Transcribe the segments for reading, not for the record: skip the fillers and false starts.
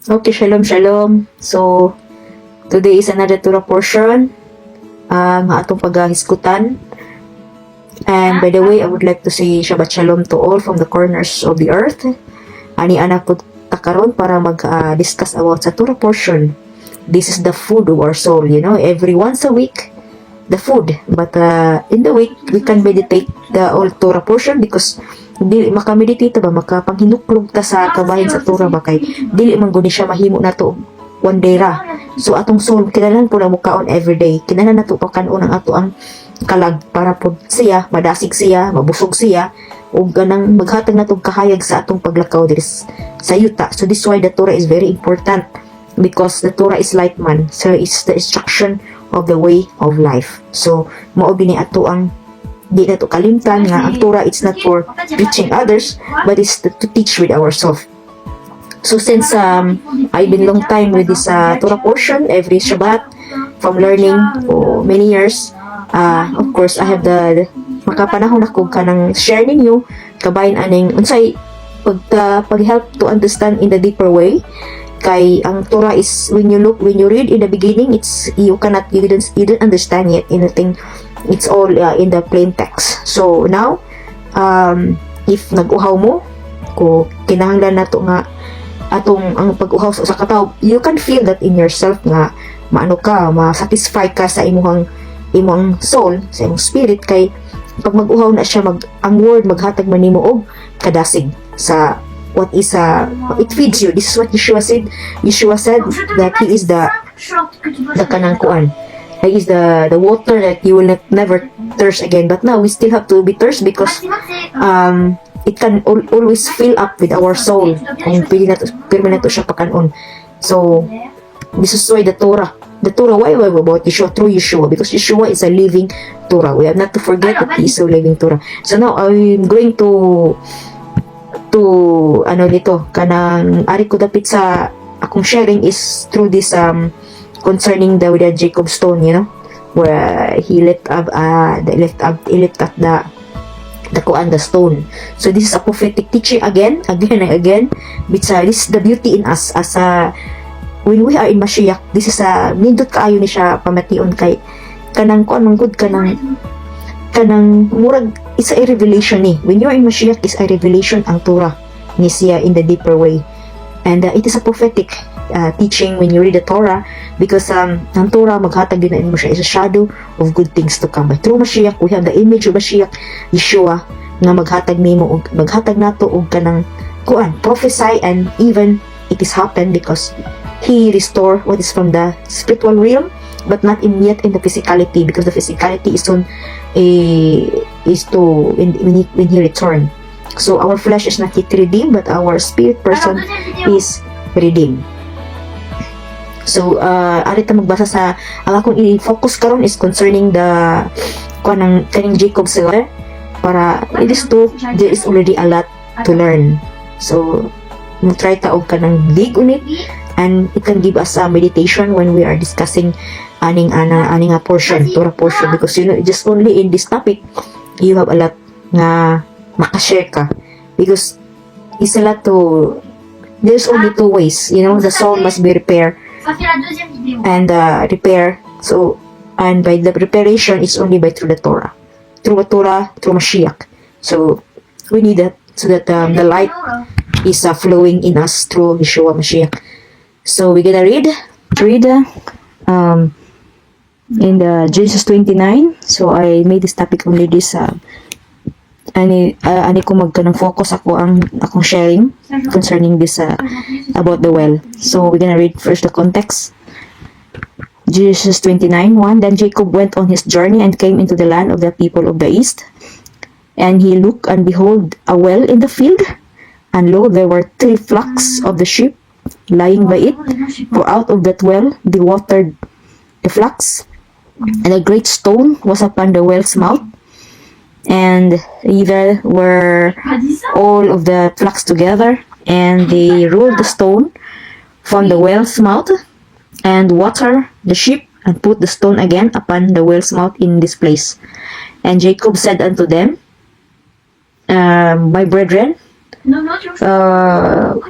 Okay, shalom, shalom. So, today is another Torah portion nga atong paghisgutan. And by the way, I would like to say Shabbat Shalom to all from the corners of the earth. Ani anak ko takaron para mag-discuss about sa Torah portion. This is the food of our soul, every once a week, the food. But in the week, we can meditate the all Torah portion because dili makameditate ba, makapanghinuklog ta sa kabahin sa Torah ba kay dili man guni siya mahimo nato one day ra. So atong soul kinahanglan po na mukaon everyday, kinahanglan nato pakanon ang ato ang kalag para po siya madasig siya, mabusog siya ug ganang maghatag natong kahayag sa atong paglakaw diri sa yuta. So this why the Torah is very important, because the Torah is light man, so it's the instruction of the way of life. So mao bini ato ang di na to kalimtan nga ang Torah, it's not for teaching others but it's to teach with ourselves. So since I've been long time with this Torah portion every Shabbat from learning for many years, of course I have the makapanahon ako kanang share ninyo kabayin aning unsay pag-help to understand in the deeper way. Kay ang Torah is when you read in the beginning, it's you didn't understand yet anything. It's all in the plain text. So now, if nag-uhaw mo, ko kinahanglan nato nga atong ang pag-uhaw sa kataw, you can feel that in yourself nga maano ka, ma-satisfy ka sa imong soul, sa imong spirit. Kay pag mag-uhaw na siya, ang word maghatag man nimo og kadasig sa what is it feeds you. This is what Yeshua said. Yeshua said that he is the kanang kuan. He is the water that you will never thirst again. But now we still have to be thirst because it can always fill up with our soul kung pili na to siya pakanon. So this is why the Torah, why about Yeshua, through Yeshua, because Yeshua is a living Torah. We have not to forget that he is a living Torah. So now I'm going to kanang ari ko dapit sa akong sharing is through this concerning the Jacob stone, where he left up the stone. So this is a prophetic teaching again and again. This is the beauty in us as when we are in Mashiach. This is nindot kaayo ni siya pamation kay kanang kuan manggod kanang murag, it's a revelation ni. When you are in Mashiach, is a revelation ang Torah ni siya in the deeper way. And it is a prophetic teaching when you read the Torah, because ang Torah maghatag din na mo siya is a shadow of good things to come. But through Mashiach, we have the image of Mashiach, Yeshua, nga maghatag nato og kanang kuan, prophesy, and even it is happened because he restore what is from the spiritual realm, but not yet in the physicality, because the physicality is when he return. So our flesh is not yet redeemed, but our spirit person is redeemed. So arita magbasa sa ang akong i-focus karon is concerning the kaning Jacob sila, para it is there is already a lot to learn. So mo try ta og kanang dig on it, and it can give us a meditation when we are discussing aning portion, Torah portion, because just only in this topic you have a lot nga makashare ka, because it's a lot to, there's only two ways, the soul must be repaired and repair. So and by the preparation it's only through the Torah, through Mashiach. So we need that, so that the light is flowing in us through Yeshua Mashiach. So we're gonna read in the Genesis 29. So I made this topic only this ani ko magkanang focus akong sharing concerning this about the well. So we're gonna read first the context. Genesis 29:1. Then Jacob went on his journey and came into the land of the people of the east, and he looked, and behold, a well in the field, and lo, there were 3 flocks of the sheep lying by it, for out of that well they watered the flocks. And a great stone was upon the well's mouth, and there were all of the flocks together, and they rolled the stone from the well's mouth, and water the sheep, and put the stone again upon the well's mouth in this place. And Jacob said unto them, my brethren,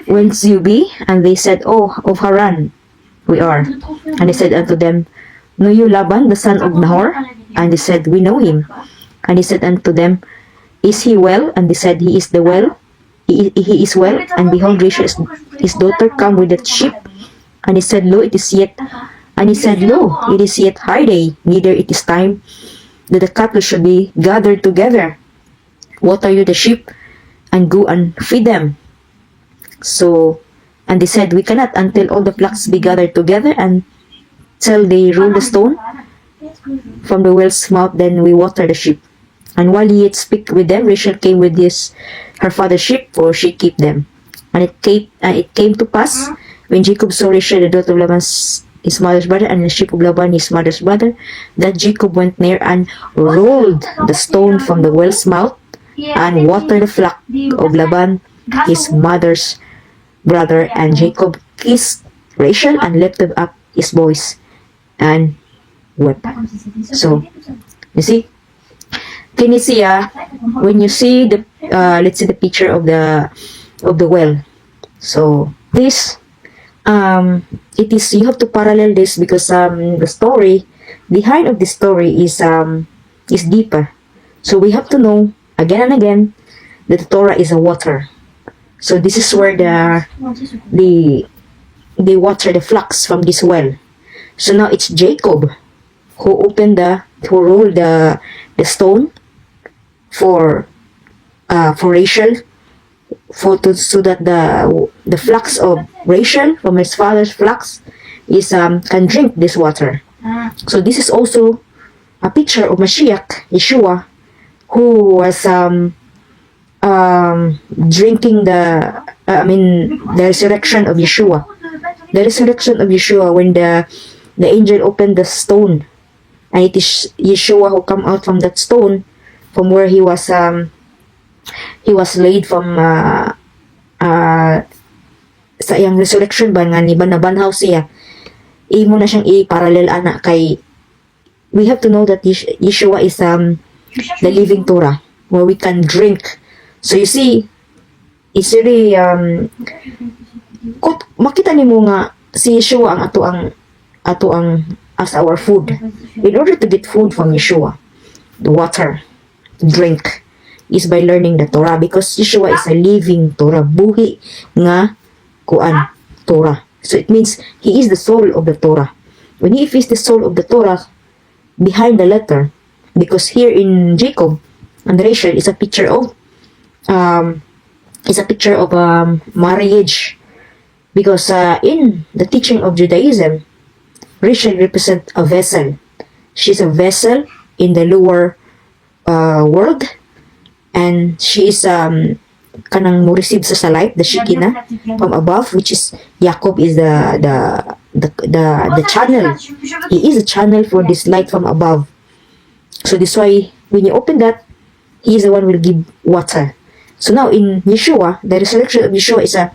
whence you be? And they said, oh, of Haran we are. And he said unto them, know you Laban, the son of Nahor? And they said, we know him. And he said unto them, is he well? And they said, he is well. He is well. And behold, Rachel, his daughter, come with the sheep. And he said, lo, it is yet. And he said, lo, it is yet high day, neither it is time that the cattle should be gathered together. Water you the sheep, and go and feed them. So, and they said, we cannot until all the flocks be gathered together, and till they roll the stone from the well's mouth, then we water the sheep. And while he yet speak with them, Rachel came with her father's sheep, for she keep them. And it came to pass, when Jacob saw Rachel, the daughter of Laban, his mother's brother, and the sheep of Laban, his mother's brother, that Jacob went near and rolled the stone from the well's mouth, and watered the flock of Laban, his mother's brother. And Jacob kissed Rachel and lifted up his voice and wept. So, you see, can you see, when you see the, let's see the picture of the well. So, this, it is, you have to parallel this because, the story, behind of the story is deeper. So, we have to know, again and again, that the Torah is a water. So, this is where they water the flocks from this well. So, now it's Jacob who rolled the stone for Rachel, so that the flocks of Rachel from his father's flocks is can drink this water. So this is also a picture of Mashiach, Yeshua, who was drinking the resurrection of Yeshua. The resurrection of Yeshua, when the angel opened the stone, and it is Yeshua who come out from that stone, from where he was laid from sa iyang resurrection ba nga ni banabanhaw siya. Imo na siyang i-parallel ana kay, we have to know that Yeshua is the living Torah where we can drink. So you see, it's really makita nimo nga si Yeshua ang ato ang as our food. In order to get food from Yeshua, the water, drink, is by learning the Torah, because Yeshua is a living Torah, buhi nga kuan Torah. So it means he is the soul of the Torah. When he is the soul of the Torah, behind the letter, because here in Jacob and Rachel is a picture of marriage, because in the teaching of Judaism, Rachel represents a vessel. She's a vessel in the lower world, and she is kanang mo receive sa light, the Shekinah from above, which is Jacob is the channel. He is a channel for this light from above. So this why when you open that, he is the one who will give water. So now in Yeshua, the resurrection of Yeshua is that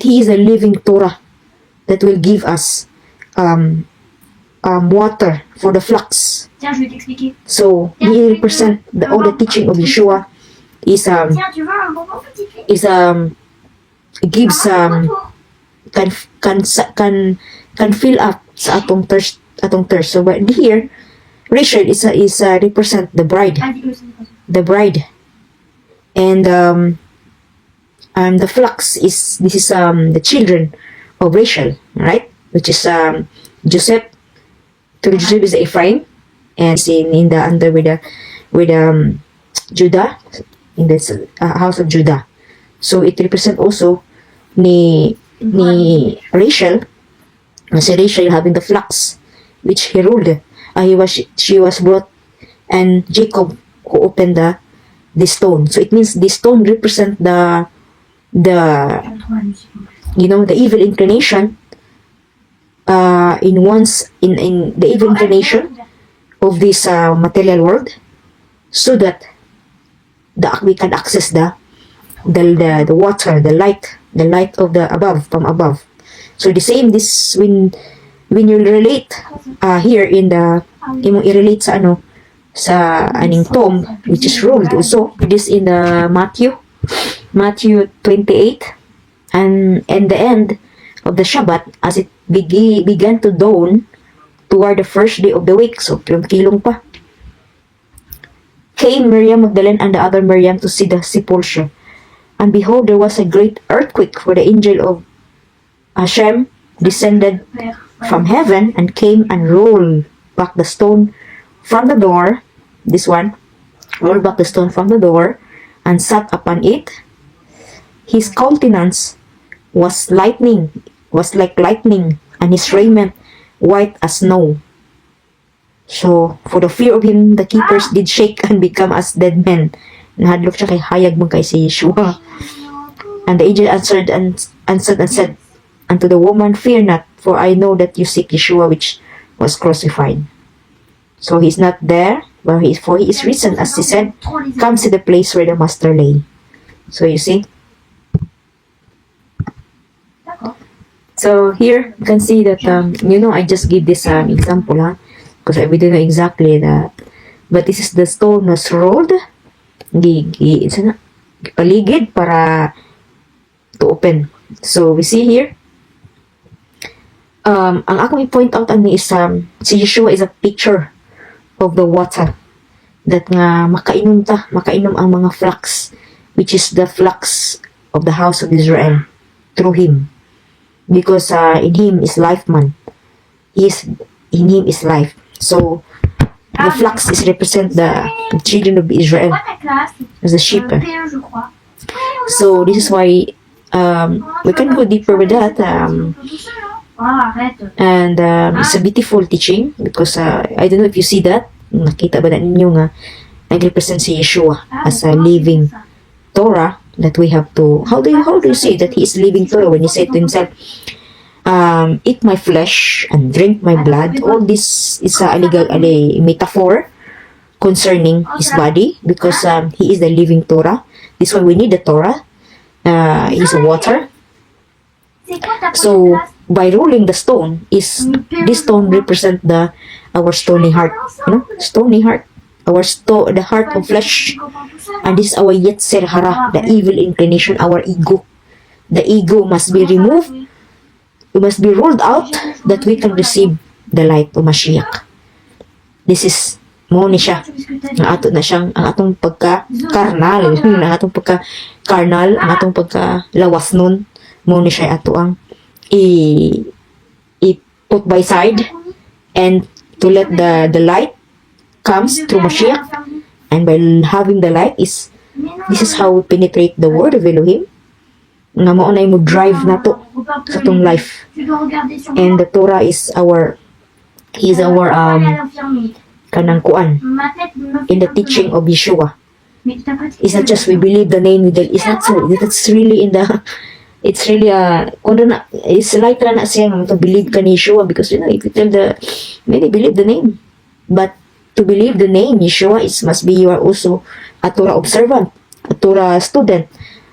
he is a living Torah that will give us water for the flocks. So he represent all the teaching of Yeshua is gives can fill up sa atong thirst. So but here Rachel is represent the bride, and the flocks is the children of Rachel, right? Which is Joseph. To Joseph is Ephraim, and in the under with Judah, in the house of Judah. So it represent also ni Rachel, si Rachel having the flocks which he ruled. She was brought, and Jacob who opened the stone. So it means the stone represent the evil inclination in the evil inclination of this material world, so that we can access the water, the light of the above, from above. So the same this when you relate here in the imong i-relate sa sa aning tomb which is ruled also this in the Matthew Matthew 28. And in the end of the Shabbat, as it began to dawn toward the first day of the week, so kilong pa, came Miriam Magdalene and the other Miriam to see the sepulchre. And behold, there was a great earthquake, for the angel of Hashem descended from heaven and came and rolled back the stone from the door. This one, rolled back the stone from the door and sat upon it. His countenance was like lightning, and his raiment white as snow. So, for the fear of him, the keepers did shake and become as dead men. Nahadlok siya kay hayag mo kay si Yeshua. And the angel answered and said unto the woman, Fear not, for I know that you seek Yeshua which was crucified. So he's not there, for he is risen, as he said, come to the place where the master lay. So you see. So here you can see that I just give this example, because we don't know exactly that. But this is the stone was rolled, paligid para to open. So we see here. Ang akong i-point out ani is si Yeshua is a picture of the water that nga makainom ang mga flocks, which is the flocks of the house of Israel through him, because in him is life, man. In him is life. So the flocks is represent the children of Israel as the sheep. So this is why we can go deeper with that. And it's a beautiful teaching, because I don't know if you see that. Nakita ba na ninyo nga nag-represent si Yeshua as a living Torah that we have to, how do you say that he is living Torah when he said to himself, eat my flesh and drink my blood? All this is a metaphor concerning his body, because he is the living Torah. This is why we need the Torah. Is water. So by rolling the stone, this stone represent our stony heart, stony heart, the heart of flesh, and this is our Yetzer Hara, the evil inclination, our ego. The ego must be removed, it must be rolled out, that we can receive the light of Mashiach. This is mo ni siya ang atong pagka-carnal, ang atong pagka-carnal, ang atong pagka-lawas nun, mo ni siya ato ang i-put by side, and to let the light comes through Mashiach. And by having the light this is how we penetrate the word of Elohim, nga mo na mo drive nato sa tong life. And the Torah is our kanang kuan in the teaching of Yeshua. It's not just we believe the name, it's not so. It's really it's really it's like na siya to believe ka ni Yeshua, because if you tell many believe the name, but to believe the name Yeshua, must be you are also a Torah observant, a Torah student,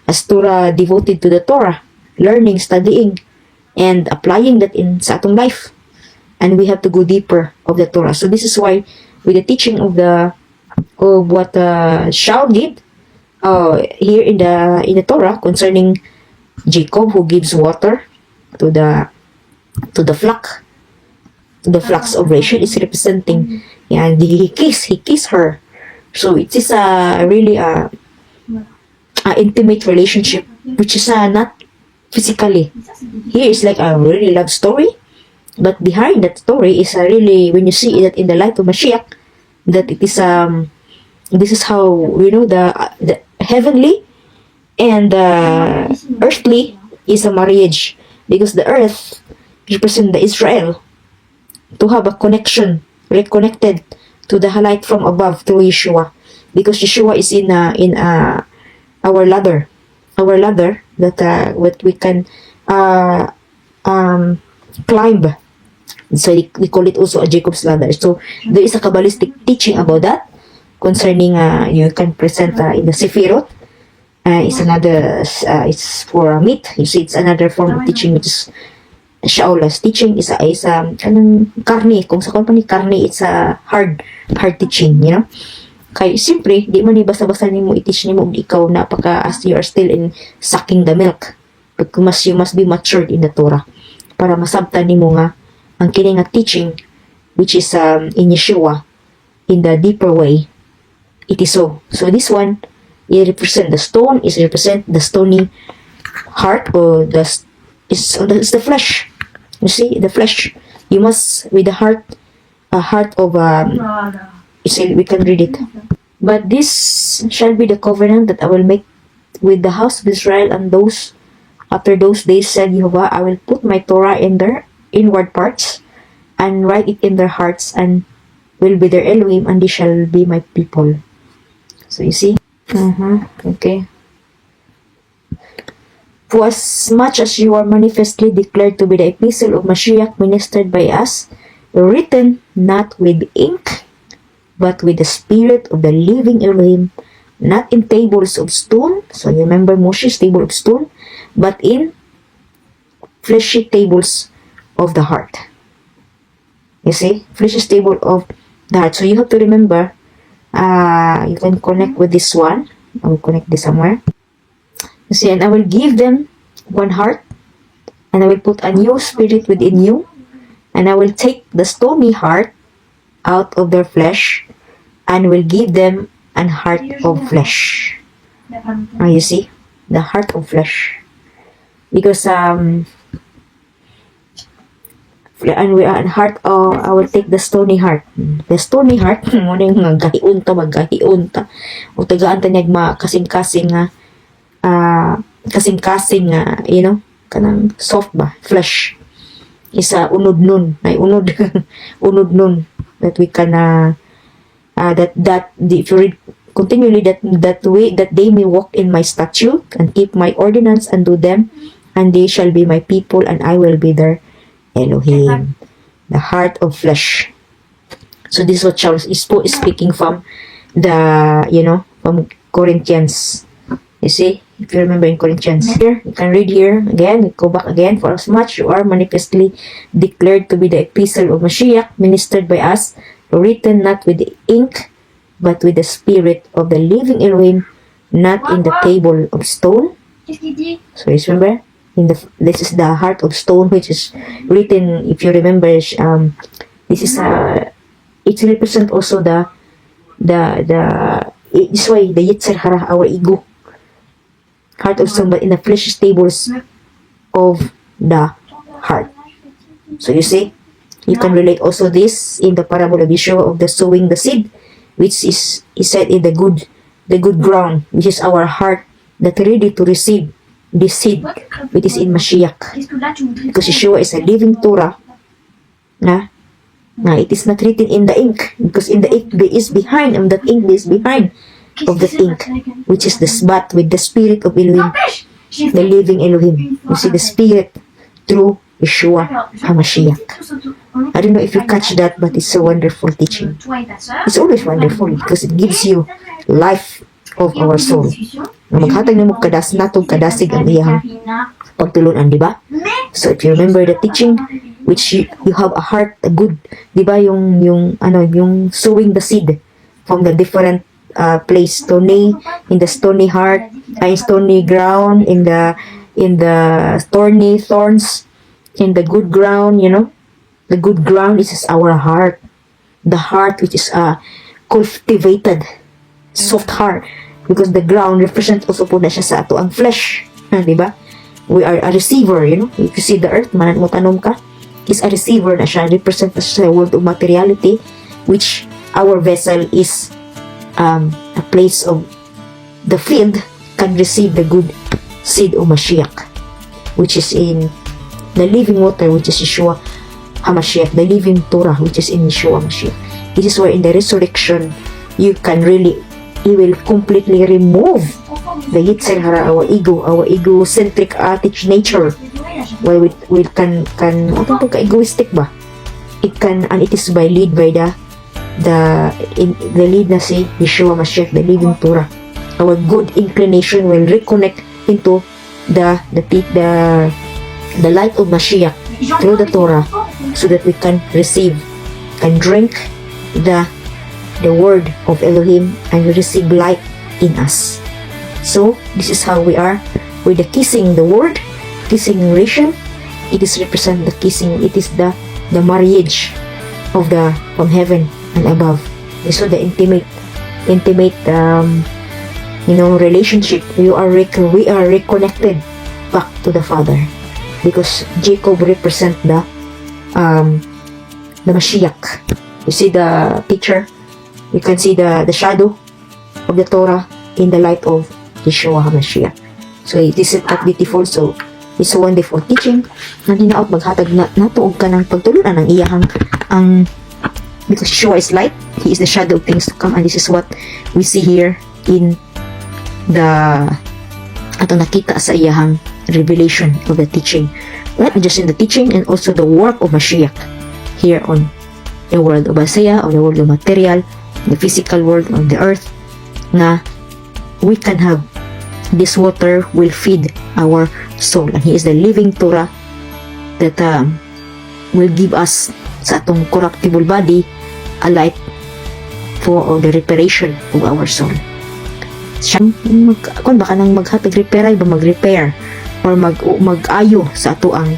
a Torah devoted to the Torah, learning, studying, and applying that in sa atong life. And we have to go deeper of the Torah. So this is why with the teaching of what Shaul did here in the Torah concerning Jacob, who gives water to the flocks of Rachel, is representing, and he kissed her. So it is really a intimate relationship, which is not physically. Here is like a really love story, but behind that story is really, when you see it in the light of Mashiach, that it is this is how the heavenly and the earthly is a marriage, because the earth represents the Israel to have a connection, reconnected to the light from above through Yeshua, because Yeshua is in our ladder that what we can climb. So we call it also a Jacob's ladder. So there is a Kabbalistic teaching about that concerning you can present in the Sefirot. It's another it's for meat. You see, it's another form of teaching, which is Shaula's teaching is kanang karne. Kung sa company karne, it's a hard teaching, Kay siyempre di man ni basta-basta nimo i-teach nimo og ikaw napaka as you are still in sucking the milk. But you must be matured in the Torah para masabtan nimo nga ang kini nga teaching which is in Yeshua in the deeper way. It is so. So this one, it represent the stone, is represent the stony heart, or it's the flesh. You see, the flesh. You must with the heart, a heart of we can read it. But this shall be the covenant that I will make with the house of Israel, and those after those days, said Jehovah, I will put my Torah in their inward parts and write it in their hearts, and will be their Elohim, and they shall be my people. So you see? Okay. For as much as you are manifestly declared to be the epistle of Mashiach ministered by us, written not with ink, but with the Spirit of the living Elohim, not in tables of stone. So you remember Moshe's table of stone, but in fleshy tables of the heart. You see? Fleshy table of the heart. So you have to remember, you can connect with this one. I will connect this somewhere. You see, and I will give them one heart, and I will put a new spirit within you, and I will take the stony heart out of their flesh, and will give them an heart of flesh. You see, the heart of flesh, because and we are heart. I will take the stony heart. The stony heart, mo na yung magahiun ta, o tagaan ta niyag kasing-kasing nga, you know, kanang soft ba, flesh. Isa unod nun, ay unod, unod nun, that we can, if you read continually that way, that they may walk in my statute and keep my ordinance and do them, and they shall be my people, and I will be their Elohim. The heart of flesh. So this is what Charles is speaking from the, from Corinthians. You see, if you remember in Corinthians, here, you can read here again, we go back again. For as much you are manifestly declared to be the epistle of Mashiach, ministered by us, written not with ink, but with the Spirit of the living Elohim, not in the table of stone. So you remember, this is the heart of stone, which is written, if you remember, this is it represents also this way, the Yetzer Hara, our ego. Heart of stone, but in the flesh tables of the heart. So you see, you can relate also this in the parable of Yeshua of the sowing the seed, which is said in the good ground, which is our heart that ready to receive this seed, which is in Mashiach. Because Yeshua is a living Torah. It is not written in the ink, because in the ink there is behind, and that ink is behind of the ink, which is the spot with the Spirit of Elohim, the living Elohim. You see the Spirit through Yeshua HaMashiach. I don't know if you catch that, but it's a wonderful teaching. It's always wonderful because it gives you life of our soul. Maghatag na mo natong kadasig ang iyang pagtulunan, di ba? So if you remember the teaching, which you have a heart, a good, di ba, yung sowing the seed from the different place, stony, in the stony heart, stony ground, in the thorny thorns, in the good ground, the good ground is our heart, the heart which is cultivated, soft heart, because the ground represents also po na siya sa ato ang flesh, di ba? We are a receiver, if you see the earth, man mo tanom ka, is a receiver na siya, represent sa world of materiality, which our vessel is a place of the field can receive the good seed of Mashiach, which is in the living water, which is Yeshua HaMashiach, the living Torah, which is in Yeshua HaMashiach. This is where in the resurrection, you will completely remove the Yetzer Hara, our egocentric nature. Well, we can egoistic ba? It can, and it is led by the lead na si Yeshua HaMashiach, the living Torah. Our good inclination will reconnect into the light of Mashiach through the Torah, so that we can receive and drink the the word of Elohim and we receive light in us. So this is how we are with the kissing the word, kissing relation. It is represent the kissing. It is the marriage of the from heaven and above. So the intimate relationship. We are reconnected back to the Father, because Jacob represent the Mashiach. You see the picture. You can see the shadow of the Torah in the light of Yeshua HaMashiach. So this is that beautiful. So it's a wonderful teaching. Nang hinaot maghatag na natuog ka ng pagtulunan ng iyahang because Yeshua is light, He is the shadow of things to come, and this is what we see here in the atong nakita sa iyahang revelation of the teaching. Not just in the teaching, and also the work of Mashiach here on the world of Isaiah, or the world of material, the physical world on the earth, na we can have this water will feed our soul, and He is the living Torah that will give us sa atong corruptible body a light for the reparation of our soul. Kung baka nang maghatag repair ay ba mag-repair or mag-ayo sa ato ang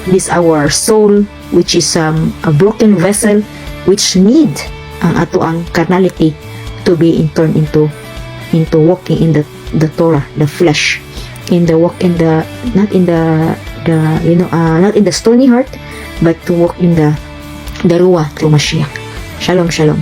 this our soul, which is a broken vessel which need ang ato ang carnality to be turned into walking in the Torah, the flesh, in the walk in the not in the stony heart, but to walk in the Ruah through Mashiach. Shalom, shalom.